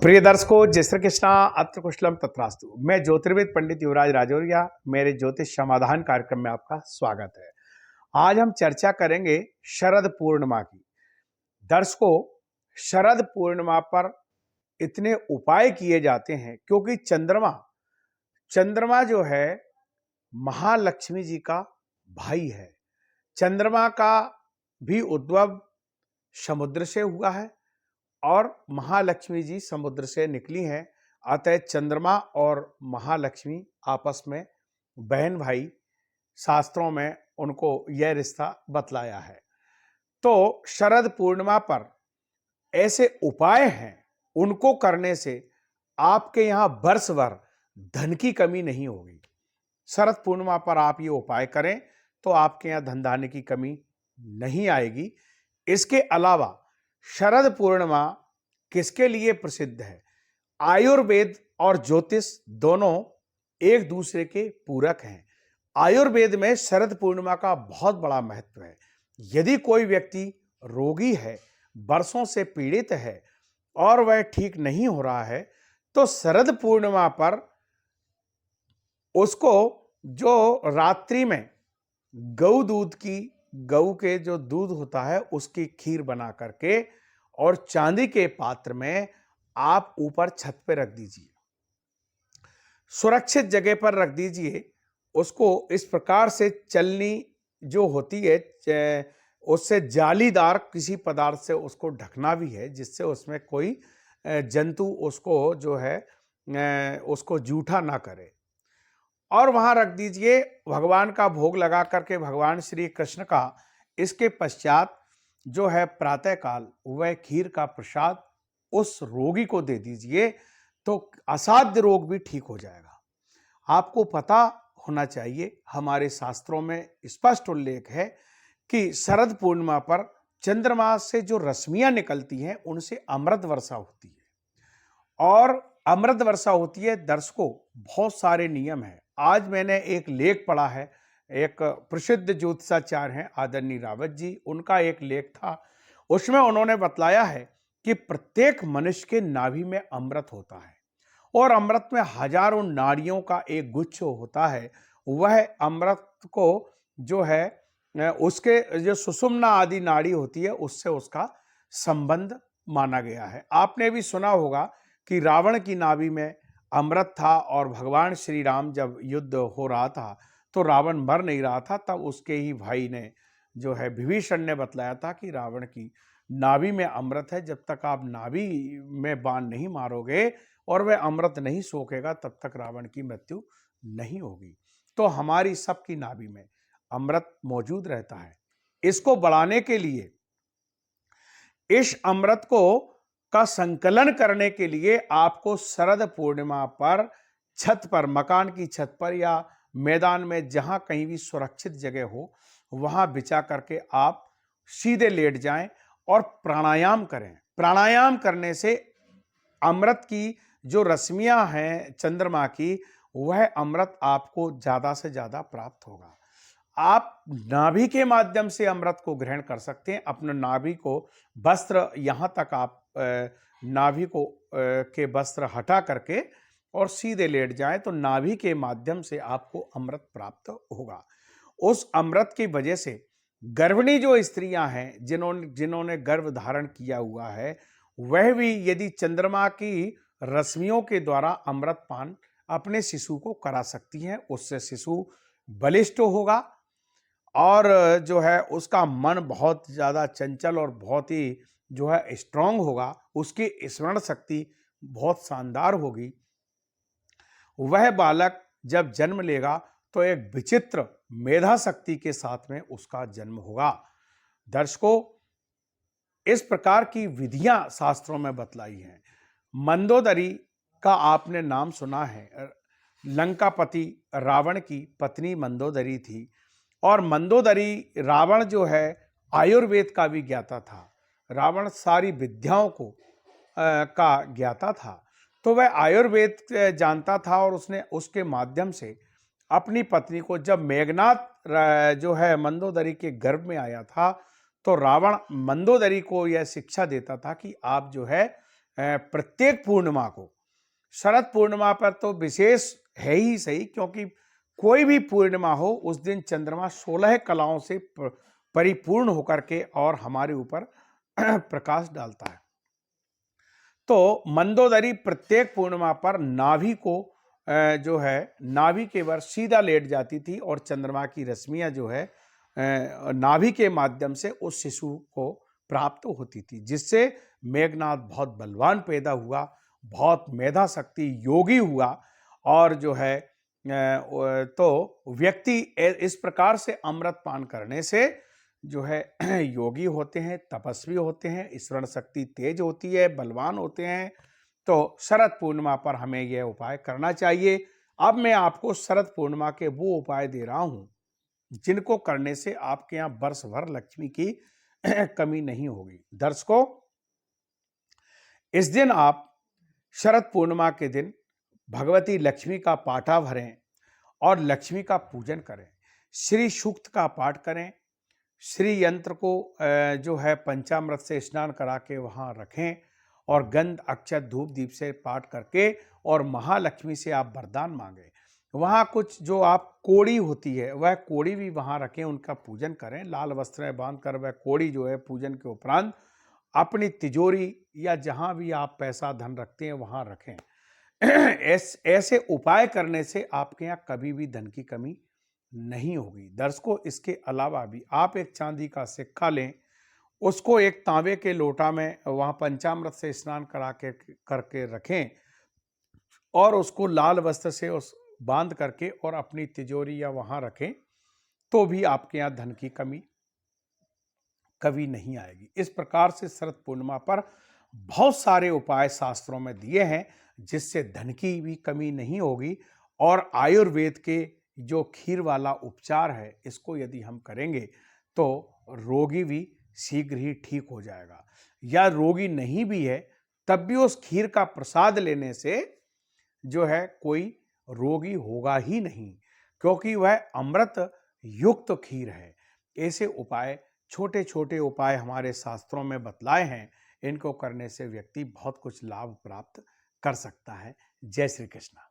प्रिय दर्शकों, जय श्री कृष्णा। अत्र कुशलम तत्रास्तु। मैं ज्योतिर्विद पंडित युवराज राजौरिया, मेरे ज्योतिष समाधान कार्यक्रम में आपका स्वागत है। आज हम चर्चा करेंगे शरद पूर्णिमा की। दर्शकों, शरद पूर्णिमा पर इतने उपाय किए जाते हैं क्योंकि चंद्रमा जो है महालक्ष्मी जी का भाई है। चंद्रमा का भी उद्भव समुद्र से हुआ है और महालक्ष्मी जी समुद्र से निकली हैं। अतः चंद्रमा और महालक्ष्मी आपस में बहन भाई, शास्त्रों में उनको यह रिश्ता बतलाया है। तो शरद पूर्णिमा पर ऐसे उपाय हैं, उनको करने से आपके यहां वर्ष भर धन की कमी नहीं होगी। शरद पूर्णिमा पर आप ये उपाय करें तो आपके यहां धन धान्य की कमी नहीं आएगी। इसके अलावा शरद पूर्णिमा किसके लिए प्रसिद्ध है? आयुर्वेद और ज्योतिष दोनों एक दूसरे के पूरक हैं। आयुर्वेद में शरद पूर्णिमा का बहुत बड़ा महत्व है। यदि कोई व्यक्ति रोगी है, वर्षों से पीड़ित है और वह ठीक नहीं हो रहा है, तो शरद पूर्णिमा पर उसको जो रात्रि में गऊ के जो दूध होता है उसकी खीर बना करके और चांदी के पात्र में आप ऊपर छत पे रख दीजिए, सुरक्षित जगह पर रख दीजिए। उसको इस प्रकार से चलनी जो होती है उससे जालीदार किसी पदार्थ से उसको ढकना भी है, जिससे उसमें कोई जंतु उसको जो है उसको जूठा ना करे। और वहां रख दीजिए, भगवान का भोग लगा करके भगवान श्री कृष्ण का इसके पश्चात जो है प्रातःकाल वह खीर का प्रसाद उस रोगी को दे दीजिए, तो असाध्य रोग भी ठीक हो जाएगा। आपको पता होना चाहिए, हमारे शास्त्रों में स्पष्ट उल्लेख है कि शरद पूर्णिमा पर चंद्रमा से जो रश्मियां निकलती हैं उनसे अमृत वर्षा होती है। और अमृत वर्षा होती है, दर्शकों, बहुत सारे नियम हैं। आज मैंने एक लेख पढ़ा है, एक प्रसिद्ध ज्योतिषाचार्य हैं आदरणीय रावत जी, उनका एक लेख था। उसमें उन्होंने बतलाया है कि प्रत्येक मनुष्य के नाभि में अमृत होता है और अमृत में हजारों नाड़ियों का एक गुच्छ होता है। वह अमृत को जो है उसके जो सुषुम्ना आदि नाड़ी होती है उससे उसका संबंध माना गया है। आपने भी सुना होगा कि रावण की नाभि में अमृत था और भगवान श्री राम जब युद्ध हो रहा था तो रावण मर नहीं रहा था, तब उसके ही भाई ने जो है विभीषण ने बतलाया था कि रावण की नाभि में अमृत है, जब तक आप नाभि में बाण नहीं मारोगे और वह अमृत नहीं सोखेगा तब तक रावण की मृत्यु नहीं होगी। तो हमारी सबकी नाभि में अमृत मौजूद रहता है। इसको बढ़ाने के लिए, इस अमृत को का संकलन करने के लिए आपको शरद पूर्णिमा पर छत पर, मकान की छत पर या मैदान में जहां कहीं भी सुरक्षित जगह हो वहां बिछा करके आप सीधे लेट जाएं और प्राणायाम करें। प्राणायाम करने से अमृत की जो रश्मियां हैं चंद्रमा की, वह अमृत आपको ज्यादा से ज्यादा प्राप्त होगा। आप नाभि के माध्यम से अमृत को ग्रहण कर सकते हैं। अपने नाभि को वस्त्र, यहां तक आप नाभि को के वस्त्र हटा करके और सीधे लेट जाएं तो नाभि के माध्यम से आपको अमृत प्राप्त होगा। उस अमृत की वजह से गर्भिणी जो स्त्रियां हैं, जिन्होंने गर्भ धारण किया हुआ है, वह भी यदि चंद्रमा की रश्मियों के द्वारा अमृत पान अपने शिशु को करा सकती हैं। उससे शिशु बलिष्ठ होगा और जो है उसका मन बहुत ज्यादा चंचल और बहुत ही जो है स्ट्रांग होगा, उसकी स्मरण शक्ति बहुत शानदार होगी। वह बालक जब जन्म लेगा तो एक विचित्र मेधा शक्ति के साथ में उसका जन्म होगा। दर्शकों, इस प्रकार की विधियां शास्त्रों में बतलाई हैं। मंदोदरी का आपने नाम सुना है। लंकापति रावण की पत्नी मंदोदरी थी और मंदोदरी, रावण जो है आयुर्वेद का भी ज्ञाता था। रावण सारी विद्याओं को का ज्ञाता था, तो वह आयुर्वेद जानता था और उसने उसके माध्यम से अपनी पत्नी को, जब मेघनाथ जो है मंदोदरी के गर्भ में आया था, तो रावण मंदोदरी को यह शिक्षा देता था कि आप जो है प्रत्येक पूर्णिमा को, शरद पूर्णिमा पर तो विशेष है ही सही, क्योंकि कोई भी पूर्णिमा हो उस दिन चंद्रमा 16 कलाओं से परिपूर्ण होकर के और हमारे ऊपर प्रकाश डालता है। तो मंदोदरी प्रत्येक पूर्णिमा पर नाभि को जो है नाभि के वर सीधा लेट जाती थी और चंद्रमा की रश्मियां जो है नाभि के माध्यम से उस शिशु को प्राप्त होती थी, जिससे मेघनाथ बहुत बलवान पैदा हुआ, बहुत मेधा शक्ति योगी हुआ। और जो है तो व्यक्ति इस प्रकार से अमृत पान करने से जो है योगी होते हैं, तपस्वी होते हैं, स्मरण शक्ति तेज होती है, बलवान होते हैं। तो शरद पूर्णिमा पर हमें यह उपाय करना चाहिए। अब मैं आपको शरद पूर्णिमा के वो उपाय दे रहा हूं जिनको करने से आपके यहाँ वर्ष भर लक्ष्मी की कमी नहीं होगी। दर्शकों, इस दिन आप शरद पूर्णिमा के दिन भगवती लक्ष्मी का पाठा भरें और लक्ष्मी का पूजन करें, श्री सूक्त का पाठ करें, श्री यंत्र को जो है पंचामृत से स्नान करा के वहाँ रखें और गंध अक्षत धूप दीप से पाठ करके और महालक्ष्मी से आप वरदान मांगें। वहाँ कुछ जो आप कोड़ी होती है वह कोड़ी भी वहाँ रखें, उनका पूजन करें, लाल वस्त्र बांध कर वह कोड़ी जो है पूजन के उपरांत अपनी तिजोरी या जहाँ भी आप पैसा धन रखते हैं वहाँ रखें। ऐसे उपाय करने से आपके यहाँ कभी भी धन की कमी नहीं होगी। दर्शकों, इसके अलावा भी आप एक चांदी का सिक्का लें, उसको एक तांबे के लोटा में वहाँ पंचामृत से स्नान करा के करके रखें और उसको लाल वस्त्र से उस बांध करके और अपनी तिजोरी या वहाँ रखें, तो भी आपके यहाँ धन की कमी कभी नहीं आएगी। इस प्रकार से शरद पूर्णिमा पर बहुत सारे उपाय शास्त्रों में दिए हैं जिससे धन की भी कमी नहीं होगी। और आयुर्वेद के जो खीर वाला उपचार है, इसको यदि हम करेंगे तो रोगी भी शीघ्र ही ठीक हो जाएगा, या रोगी नहीं भी है तब भी उस खीर का प्रसाद लेने से जो है कोई रोगी होगा ही नहीं, क्योंकि वह अमृत युक्त खीर है। ऐसे उपाय, छोटे छोटे उपाय हमारे शास्त्रों में बतलाए हैं, इनको करने से व्यक्ति बहुत कुछ लाभ प्राप्त कर सकता है। जय श्री कृष्ण।